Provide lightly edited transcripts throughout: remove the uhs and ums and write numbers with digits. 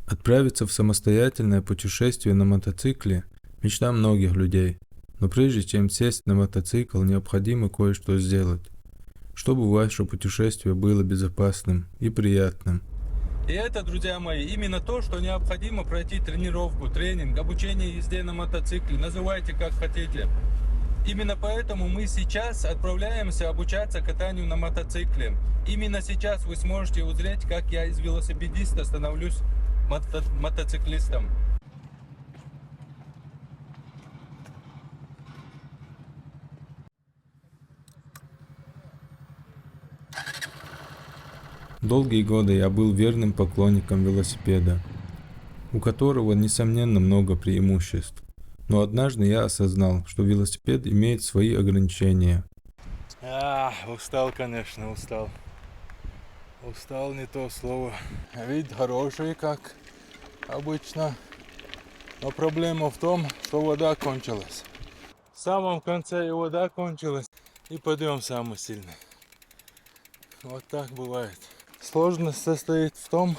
Отправиться в самостоятельное путешествие на мотоцикле – мечта многих людей. Но прежде чем сесть на мотоцикл, необходимо кое-что сделать, чтобы ваше путешествие было безопасным и приятным. И это, друзья мои, именно то, что необходимо пройти тренировку, тренинг, обучение езде на мотоцикле, называйте как хотите. Именно поэтому мы сейчас отправляемся обучаться катанию на мотоцикле. Именно сейчас вы сможете узреть, как я из велосипедиста становлюсь мотоциклистом. Долгие годы я был верным поклонником велосипеда, у которого, несомненно, много преимуществ. Но однажды я осознал, что велосипед имеет свои ограничения. Устал, конечно, устал. Устал не то слово. Вид хороший, как обычно. Но проблема в том, что вода кончилась. В самом конце и вода кончилась, и подъем самый сильный. Вот так бывает. Сложность состоит в том,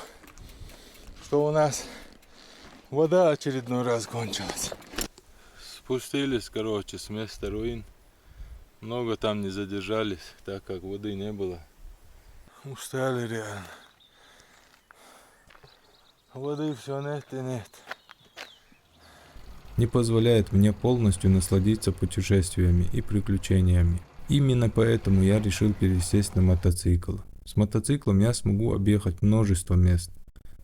что у нас вода очередной раз кончилась. Спустились, короче, с места руин. Много там не задержались, так как воды не было. Устали реально. Воды все нет и нет. Не позволяет мне полностью насладиться путешествиями и приключениями. Именно поэтому я решил пересесть на мотоцикл. С мотоциклом я смогу объехать множество мест,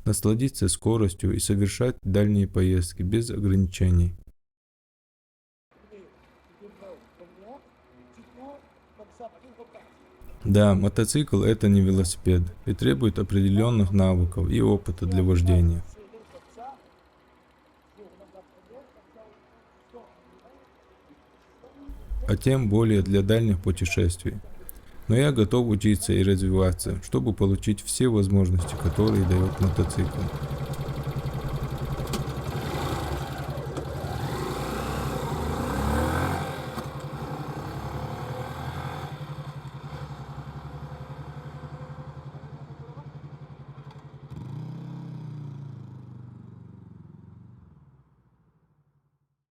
насладиться скоростью и совершать дальние поездки без ограничений. Да, мотоцикл – это не велосипед и требует определенных навыков и опыта для вождения. А тем более для дальних путешествий. Но я готов учиться и развиваться, чтобы получить все возможности, которые дает мотоцикл.